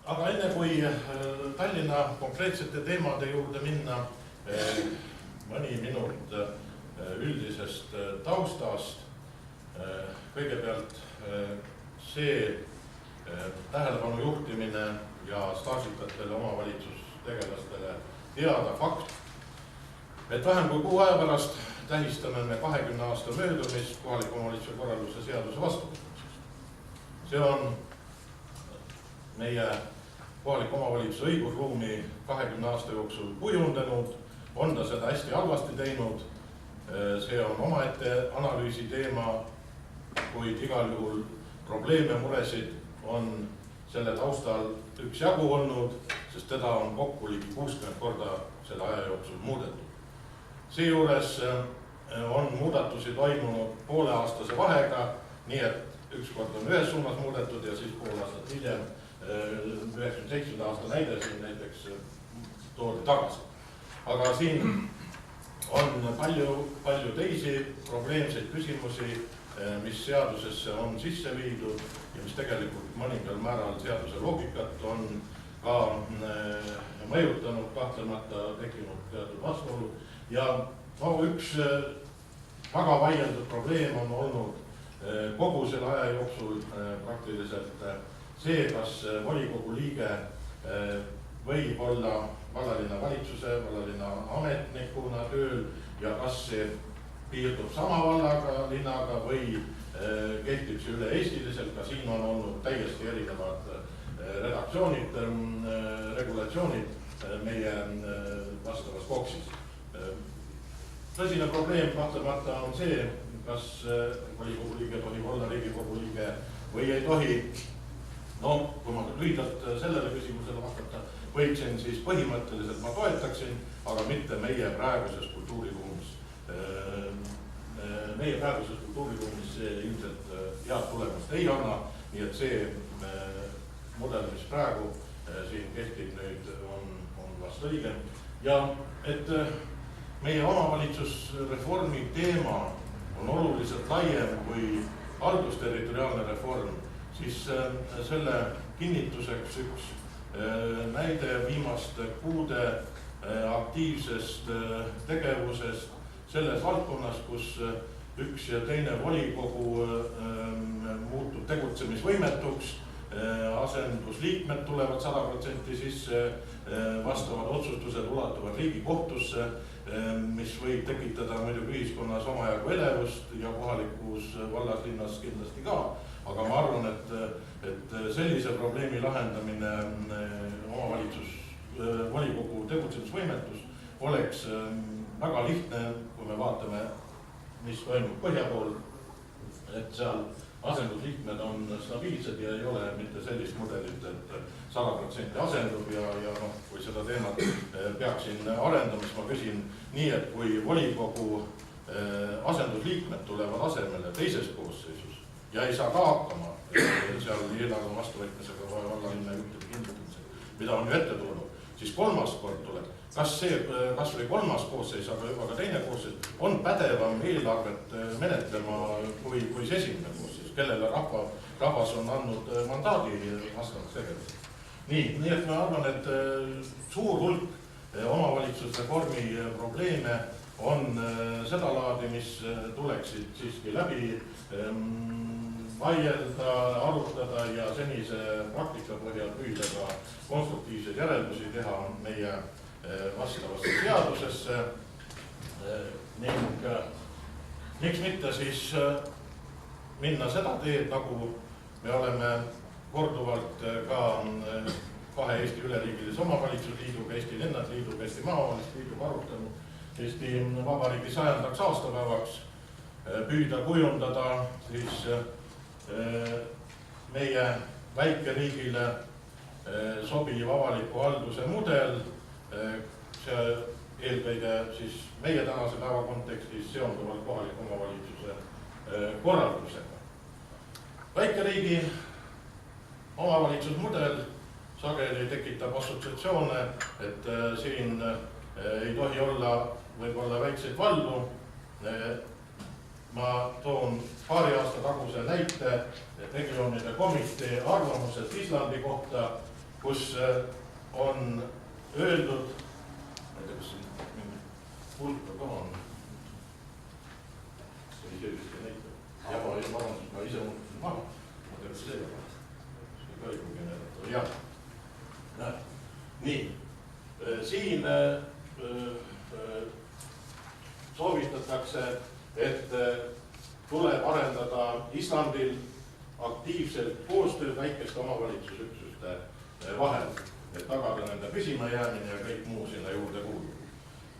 Aga enne kui Tallinna konkreetsete teemade juurde minna, mõni minut üldisest taustast. Kõigepealt see tähelepanu juhtimine ja staažikatele omavalitsustegelastele teada fakt, et vähem kui kuu aja pärast tähistame me 20 aasta möödumist kohaliku omavalitsuse korralduse seaduse vastuvõtmisest. See on meie kohaliku omavalitsuse õigusruumi 20 aasta jooksul kujundanud, on ta seda hästi halvasti teinud. See on omaette analüüsi teema, kuid igal juhul probleeme, muresid on selle taustal üksjagu olnud, sest teda on kokku ligi 60 korda selle aja jooksul muudetud. Seejuures on muudatusi toimunud pooleaastase vahega, nii et üks kord on ühes suunas muudetud ja siis pool aastat hiljem 97. aasta näide siin näiteks toodi tagasi. Aga siin on palju teisi probleemseid küsimusi, mis seadusesse on sisse viidud ja mis tegelikult mõningal määral seaduse loogikat on ka mõjutanud, kahtlemata tekkinud teatud vastuolu. Ja üks väga vaieldud probleem on olnud kogu selle aja jooksul praktiliselt see, kas volikogu liige võib olla vallalinna valitsuse, vallalinna ametnikuna tööl ja kas see piirdub sama vallaga, linnaga või kehtib see üle eestiliselt. Ka siin on olnud täiesti erinevad redaktsioonid, regulatsioonid meie vastavas koksis. Tõsine probleem kahtlemata on see, kas volikogu liige tohib olla Riigikogu liige või ei tohi. Kui ma lühidalt sellele küsimusele vastata võiksin, siis põhimõtteliselt ma toetaksin, aga mitte meie praeguses kultuuriruumis. Meie praeguses kultuuriruumis see ilmselt head tulemust ei anna, nii et see mudel, mis praegu siin kehtib nüüd, on vast õige. Ja et meie omavalitsusreformi teema on oluliselt laiem kui haldusterritoriaalne reform, siis selle kinnituseks üks näide viimaste kuude aktiivsest tegevusest selles valdkonnas, kus üks ja teine volikogu muutub tegutsemisvõimetuks, asendusliikmed tulevad 100% sisse, vastavad otsustused ulatuvad Riigikohtusse, mis võib tekitada muidugi ühiskonnas omajagu elevust ja kohalikus vallas linnas kindlasti ka. Aga ma arvan, et sellise probleemi lahendamine volikogu tegutsemisvõimetus oleks väga lihtne, kui me vaatame, mis toimub põhja pool, et seal asendusliikmed on stabiilsed ja ei ole mitte sellist mudelit, et 100% asendub ja kui seda teemat peaksin arendama, siis ma küsin nii, et kui volikogu asendusliikmed tulevad asemele teises koosseisus ja ei saa ka hakkama seal eelarve vastuvõtmisega või vallalinna juhtide kindlustamisega, mida on ju ette tulnud, siis kolmas kord tuleb. Kas või kolmas koosseis, aga juba ka teine koosseis on pädevam eelarvet menetlema kui see esimene koosseis, kellele rahvas on andnud mandaadi vastavaks tegevuseks. Nii et ma arvan, et suur hulk omavalitsusreformi probleeme on seda laadi, mis tuleksid siiski läbi vaielda, arutada ja senise praktika põhjal püüda ka konstruktiivseid järeldusi teha meie vastavasse seadusesse. Ning miks mitte siis minna seda teed, nagu me oleme korduvalt ka kahe Eesti üleriigilise omavalitsusliiduga, Eesti Linnade Liiduga, Eesti Maaomavalitsuste Liiduga arutanud Eesti Vabariigi 100. aastapäevaks püüda kujundada siis meie väikeriigile sobiv avaliku halduse mudel. See eelkõige siis meie tänase päeva kontekstis seonduvalt kohaliku omavalitsuse korraldusega. Väikeriigi omavalitsusmudel sageli tekitab assotsiatsioone, et siin ei tohi olla võib-olla väikseid valdu. Ma toon paari aasta taguse näite regioonide komitee arvamused Islandi kohta, kus on öeldud, ma ei tea, kas siin mingi hulka ka on, see ise vist ei näita. Ja ma ise muutusin maha, ma tean, see ka ei kugi näidata, jah. Nii, siin soovitatakse, et tuleb arendada Islandil aktiivselt koostööd väikeste omavalitsusüksuste vahel, et tagada nende püsimajäämine ja kõik muu sinna juurde kuulub.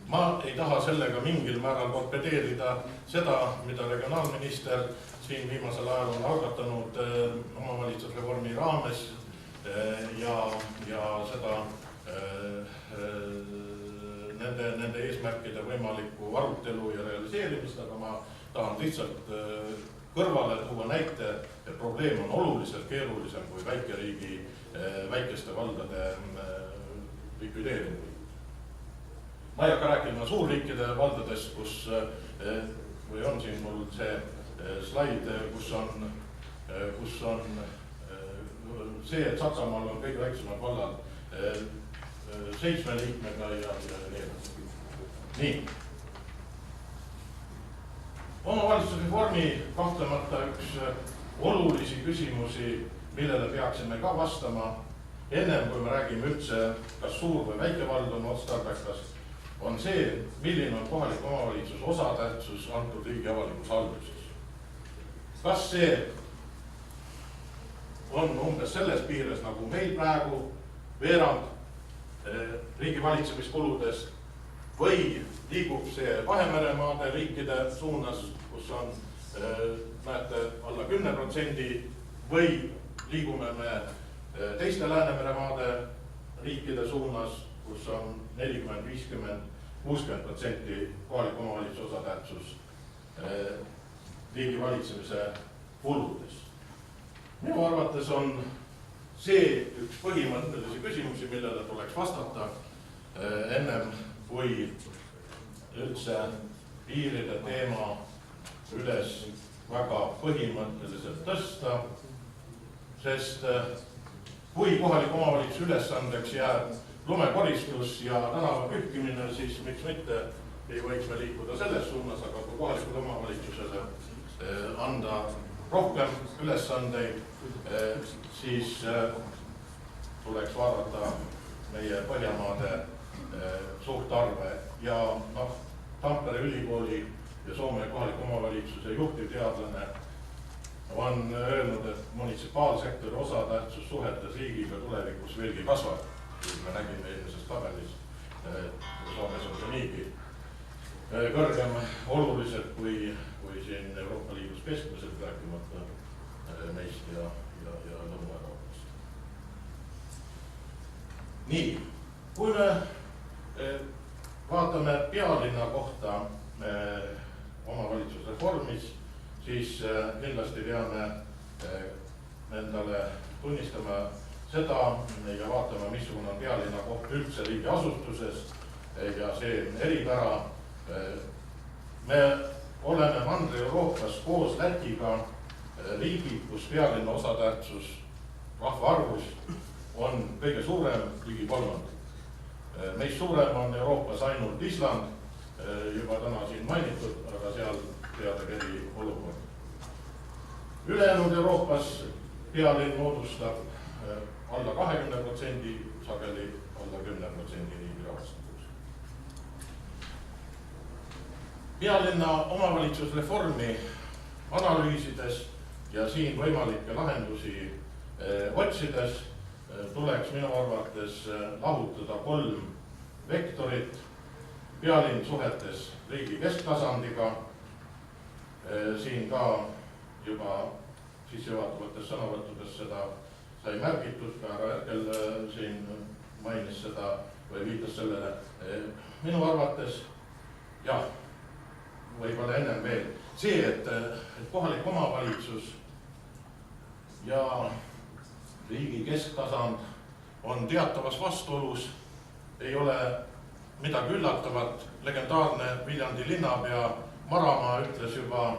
Ma ei taha sellega mingil määral torpedeerida seda, mida regionaalminister siin viimasel ajal on algatanud omavalitsusreformi raames ja seda nende eesmärkide võimalikku arutelu ja realiseerimist, aga ma tahan lihtsalt kõrvale tuua näite, et probleem on oluliselt keerulisem kui väikeriigi väikeste valdade likvideerimine. Ma ei hakka rääkima suurriikide valdadest, kus või on siin mul see slaid, kus on see, et Saksamaal on kõige väiksemad vallad 7 liikmega ja nii edasi. Nii. Omavalitsusreformi kahtlemata üks olulisi küsimusi, millele peaksime ka vastama, ennem kui me räägime üldse, kas suur või väike vald on otstarbekas, on see, milline on kohalik omavalitsus osatähtsus antud riigi avalikus halduses. Kas see on umbes selles piires nagu meil praegu veerand riigi valitsemiskuludest või liigub see Vahemeremaade riikide suunas, kus on, näete, alla 10% või liigume me teiste Läänemeremaade riikide suunas, kus on 40, 50, 60% kohaliku omavalitsuse osatähtsus riigi valitsemise kuludes. Minu arvates on see üks põhimõttelisi küsimusi, millele tuleks vastata ennem kui üldse piiride teema üles väga põhimõtteliselt tõsta, sest kui kohaliku omavalitsuse ülesandeks jääb lumekoristus ja tänava pühkimine, siis miks mitte ei võiks me liikuda selles suunas, aga kui kohalikule omavalitsusele anda rohkem ülesandeid, siis tuleks vaadata meie Põhjamaade suhtarve ja Tampere ülikooli ja Soome kohaliku omavalitsuse juhtivteadlane on öelnud, et munitsipaalsektori osatähtsus suhetes riigiga tulevikus veelgi kasvab. Me nägime eelmises tabelis, Soomes on see niigi kõrgem oluliselt kui siin Euroopa Liidus keskmiselt, rääkimata meist ja Lõuna-Euroopast. Nii, kui me vaatame pealinna kohta omavalitsusreformis, siis kindlasti peame endale tunnistama seda ja vaatama, missugune on pealinna koht üldse riigi asustuses ja see eripära. Me oleme Mandri-Euroopas koos Lätiga riigid, kus pealinna osatähtsus rahvaarvust on kõige suurem, ligi kolmandik. Meist suurem on Euroopas ainult Island, juba täna siin mainitud, aga seal teadagi eri olukord. Ülejäänud Euroopas pealinn moodustab alla 20%, sageli alla 10% riigi rahvastikust. Pealinna omavalitsusreformi analüüsides ja siin võimalikke lahendusi otsides tuleks minu arvates lahutada 3 vektorit. Pealinn suhetes riigi kesktasandiga, siin ka juba sissejuhatavates sõnavõttudes seda sai märgitud, ka härra Erkel siin mainis seda või viitas sellele. Minu arvates, jah, võib-olla ennem veel, see, et kohalik omavalitsus ja riigi kesktasand on teatavas vastuolus, ei ole midagi üllatavat. Legendaarne Viljandi linnapea Maramaa ütles juba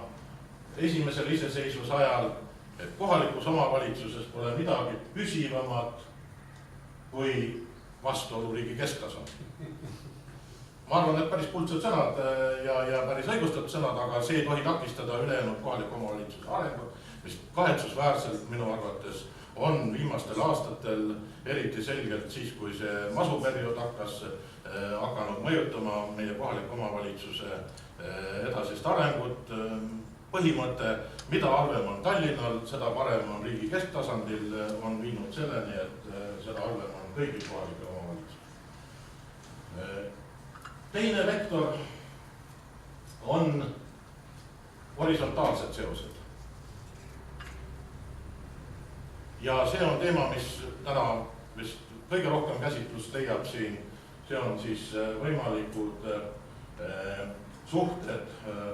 esimesel iseseisvuse ajal, et kohalikus omavalitsuses pole midagi püsivamat kui vastuolu riigi kesktasandil. Ma arvan, et päris kuldsed sõnad ja päris õigustatud sõnad, aga see ei tohi takistada ülejäänud kohaliku omavalitsuse arengut, mis kahetsusväärselt minu arvates on viimastel aastatel, eriti selgelt siis, kui see masuperiood hakanud mõjutama meie kohaliku omavalitsuse edasist arengut. Põhimõte, mida halvem on Tallinnal, seda parem on riigi kesktasandil, on viinud selleni, et seda halvem on kõigil kohalikel omavalitsusel. Teine vektor on horisontaalsed seosed. Ja see on teema, mis täna vist kõige rohkem käsitlust leiab siin. See on siis võimalikud suhted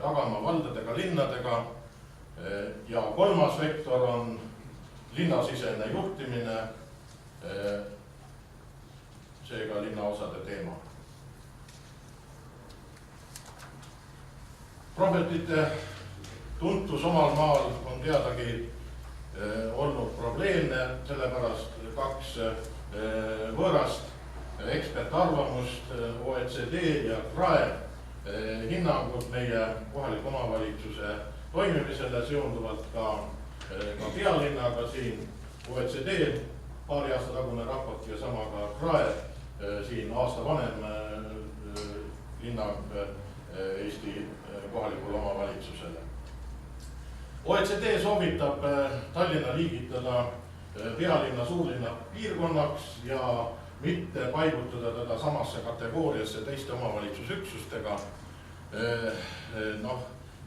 tagamaa valdadega, linnadega. Ja kolmas vektor on linnasisene juhtimine, seega linnaosade teema. Prohvetite tuntus omal maal on teadagi olnud probleemne, sellepärast kaks võõrast ekspertarvamust, OECD ja CRAE hinnangud meie kohaliku omavalitsuse toimimisele seonduvalt ka pealinnaga siin OECD paari aasta tagune raport ja sama ka CRAE siin aasta vanem hinnang Eesti kohalikule omavalitsusele. OECD soovitab Tallinna liigitada pealinna suurlinna piirkonnaks ja mitte paigutada teda samasse kategooriasse teiste omavalitsusüksustega.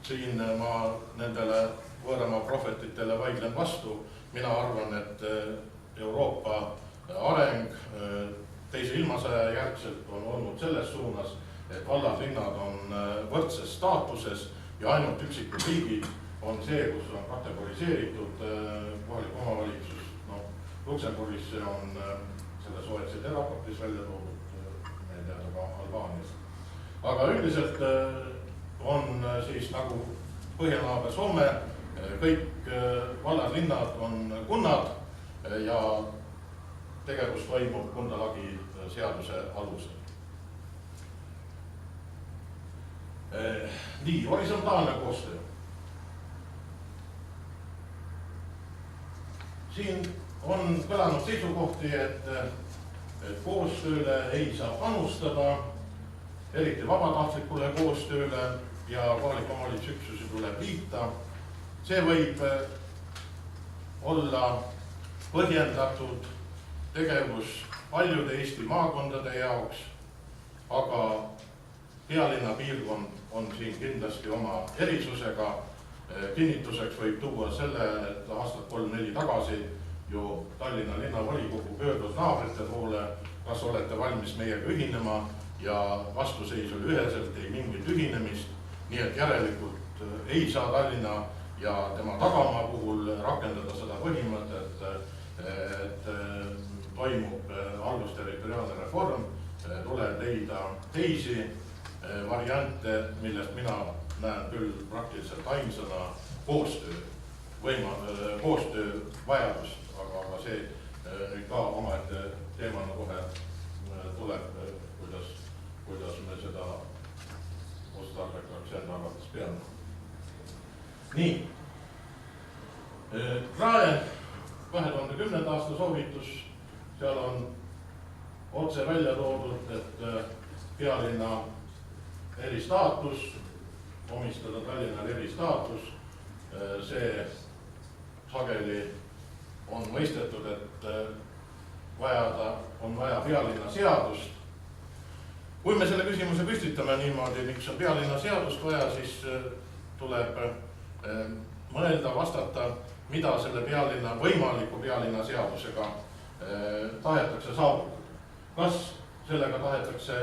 Siin ma nendele võõrama prohvetitele vaidlen vastu. Mina arvan, et Euroopa areng teise ilmasõja järgselt on olnud selles suunas, et vallad linnad on võrdses staatuses ja ainult üksikud riigid on see, kus on kategoriseeritud kohalik omavalitsus. Luksemburgis see on selles OECD raportis välja toodud, meil teada ka Albaanias. Aga üldiselt on siis nagu Põhjanaaber Soome, kõik vallad linnad on kunnad ja tegevus toimub Kundalagi seaduse alusel. Nii, horisontaalne koostöö. Siin on kõlanud seisukohti, et koostööle ei saa panustada, eriti vabatahtlikule koostööle ja kohaliku omavalitsusüksusi tuleb liita. See võib olla põhjendatud tegevus paljude Eesti maakondade jaoks, aga pealinna piirkond on siin kindlasti oma erisusega. Kinnituseks võib tuua selle, et aastat 3-4 tagasi ju Tallinna linnavolikogu pöördus naabrite poole, kas olete valmis meiega ühinema ja vastuseis oli üheselt ei mingit ühinemist, nii et järelikult ei saa Tallinna ja tema tagamaa puhul rakendada seda põhimõtet, et toimub haldusterritoriaalne reform, tuleb leida teisi variante, millest mina näen küll praktiliselt ainsana koostöö vajadust, aga see nüüd ka omaette teemana kohe tuleb, kuidas me seda otstarbekaks enda arvates peame. Nii, CRAE 2010. aasta soovitus, seal on otse välja toodud, et pealinna eristaatus, omistada Tallinnale eristaatus, see sageli on mõistetud, et on vaja pealinna seadust. Kui me selle küsimuse püstitame niimoodi, miks on pealinna seadust vaja, siis tuleb mõelda, vastata, mida selle võimaliku pealinna seadusega tahetakse saavutada. Kas sellega tahetakse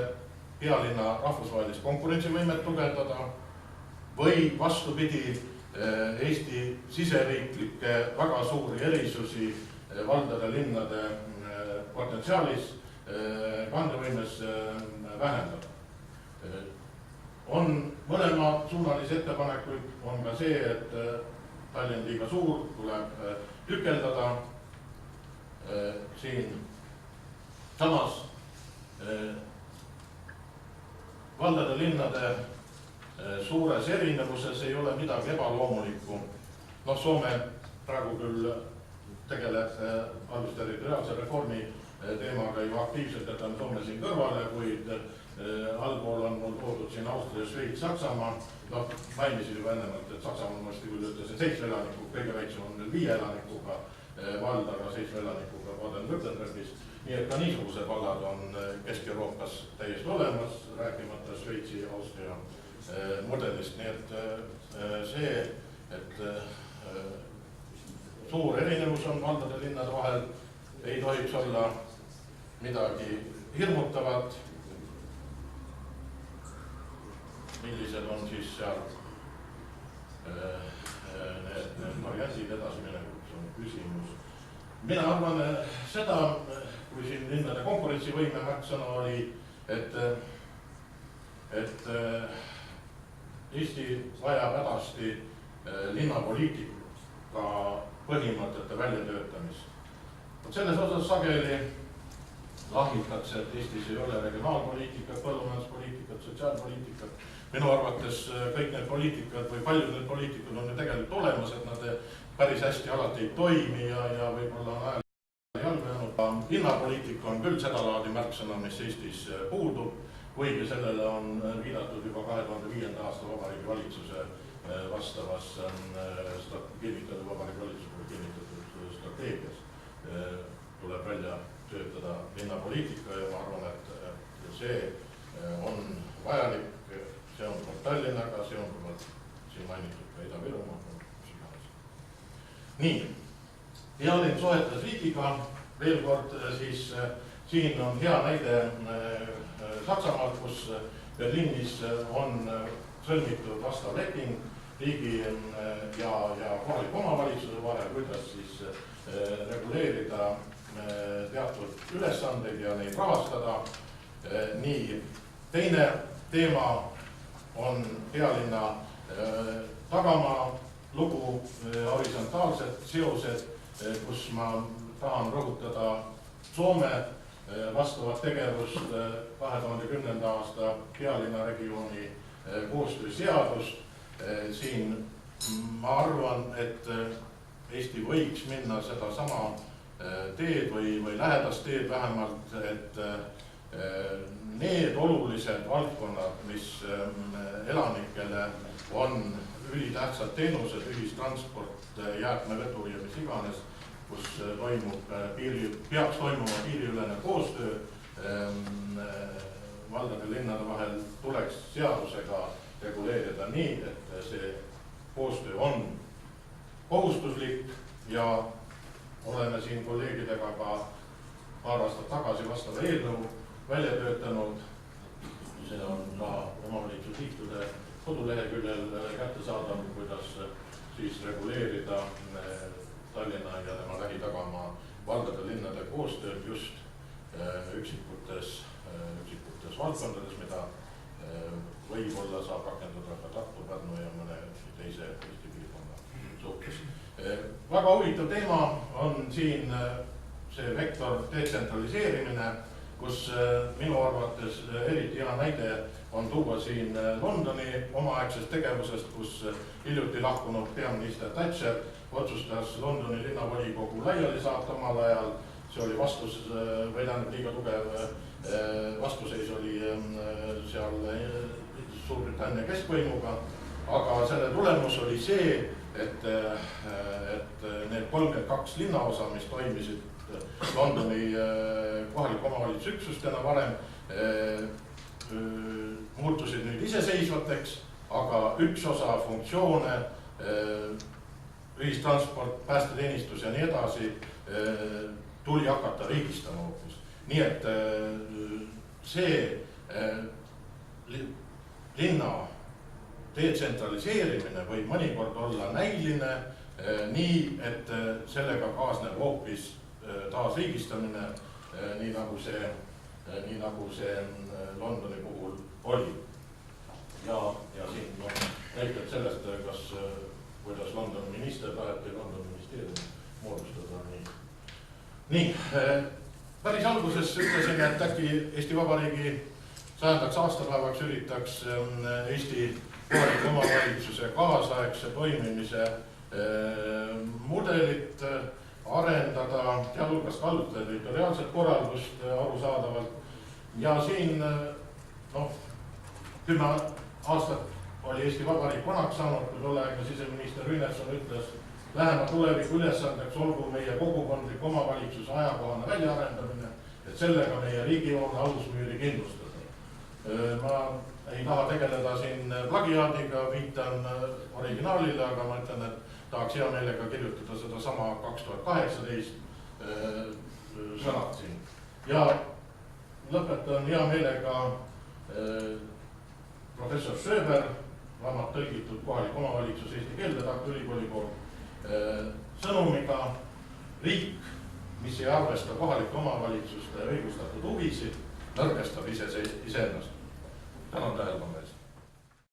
pealinna rahvusvahelist konkurentsivõimet tugevdada või vastupidi Eesti siseriiklikke väga suuri erisusi valdade linnade potentsiaalis kandevõimes vähendada. On mõlema suunalisi ettepanekuid, on ka see, et Tallinn liiga suur tuleb tükeldada. Siin Samas valdade linnade suures erinevuses ei ole midagi ebaloomulikku. Soome praegu küll tegeleb haldusterritoriaalse reformi teemaga juba aktiivselt, et on Soome siin kõrvale, kuid allpool on mul toodud siin Austria, Šveits, Saksamaa. Mainisin juba ennemalt, et Saksamaa on mõista küll ütles, et 7 elanikuga, kõige väiksem on 5 elanikuga vald, aga 7 elanikuga Baden-Württembergis. Nii et ka niisugused vallad on Kesk-Euroopas täiesti olemas, rääkimata Šveitsi ja Austria mudelist. Nii et see, et suur erinevus on valdade linnade vahel, ei tohiks olla midagi hirmutavat. Millised on siis seal need variandid edasiminekuks on küsimus. Mina arvan seda, kui siin linnade konkurentsivõime märksõna oli, et Eesti vajab hädasti linnapoliitika põhimõtete väljatöötamist. Selles osas sageli lahmitakse, et Eestis ei ole regionaalpoliitikat, põllumajanduspoliitikat, sotsiaalpoliitikat. Minu arvates kõik need poliitikad või paljud need poliitikud on ju tegelikult olemas, et nad päris hästi alati ei toimi ja võib-olla on ajal jalgu jäänud. Linnapoliitika on küll seda laadi märksõna, mis Eestis puudub, kuigi sellele on viidatud juba 2005. aasta Vabariigi Valitsuse vastavas kinnitatud Vabariigi Valitsuse kinnitatud strateegias. Tuleb välja töötada linnapoliitika ja ma arvan, et see on vajalik. Seonduvalt Tallinnaga, seonduvalt siin mainitud ka Ida-Virumaa. Nii, pealinn soetas riigiga, veel kord siis siin on hea näide Saksamaalt, kus Berliinis on sõlmitud vastav leping riigi ja kohaliku omavalitsuse vahel, kuidas siis reguleerida teatud ülesandeid ja neid rahastada. Nii, teine teema on pealinna tagamaa lugu, horisontaalsed seosed, kus ma tahan rõhutada Soome vastavat tegevust 2010. aasta pealinna regiooni koostööseadust. Siin ma arvan, et Eesti võiks minna seda sama teed või lähedast teed vähemalt, et need olulised valdkonnad, mis elanikele on ülitähtsad teenused, ühistransport, jäätmevedu ja mis iganes, kus peaks toimuma piiriülene koostöö valdade linnade vahel, tuleks seadusega reguleerida nii, et see koostöö on kohustuslik ja oleme siin kolleegidega ka paar aastat tagasi vastava eelnõu välja töötanud. See on ka omavalitsusliitude koduleheküljel kättesaadav, kuidas siis reguleerida Tallinna ja tema lähitagamaa valdade linnade koostööd just üksikutes valdkondades, mida võib-olla saab rakendada ka Tartu, Pärnu ja mõne teise Eesti piirkonna suhtes. Väga huvitav teema on siin see vektor detsentraliseerimine, kus minu arvates eriti hea näide on tuua siin Londoni omaaegsest tegevusest, kus hiljuti lahkunud peaminister Thatcher otsustas Londoni linnavolikogu laiali saata omal ajal. See oli vastus, või tähendab liiga tugev vastuseis oli seal Suurbritannia keskvõimuga, aga selle tulemus oli see, et need 32 linnaosa, mis toimisid Londoni kohaliku omavalitsusüksustena varem, muutusid nüüd iseseisvateks, aga üks osa funktsioone, ühistransport, päästeteenistus ja nii edasi, tuli hakata riigistama hoopis. Nii et see linna detsentraliseerimine võib mõnikord olla näiline, nii et sellega kaasneb hoopis taasriigistamine, nii nagu see Londoni puhul oli. Ja siin näitab sellest, kuidas Londoni minister taheti Londoni ministeeriumi moodustada. Nii, Päris alguses ütlesime, et äkki Eesti Vabariigi 100. aastapäevaks üritaks Eesti kohaliku omavalitsuse kaasaegse toimimise mudelit arendada, sealhulgas kasutada territoriaalset korraldust arusaadavalt. Ja siin 10 aastat oli Eesti Vabariik vanaks saanud, kui tolleaegne siseminister Rüüneson ütles, lähema tuleviku ülesandeks olgu meie kogukondlik omavalitsuse ajakohane väljaarendamine, et sellega meie riigijoone alusmüüri kindlustada. Ma ei taha tegeleda siin plagiaadiga, viitan originaalile, aga ma ütlen, et tahaks hea meelega kirjutada seda sama 2018 sõnad siin. Ja lõpetan hea meelega professor Sööber, raamat tõlgitud kohalik omavalitsus Eesti keelde Tartu Ülikooli poolt, sõnumiga riik, mis ei arvesta kohalike omavalitsuste õigustatud huvisid, nõrgestab iseennast. Tänan tähelepanu eest.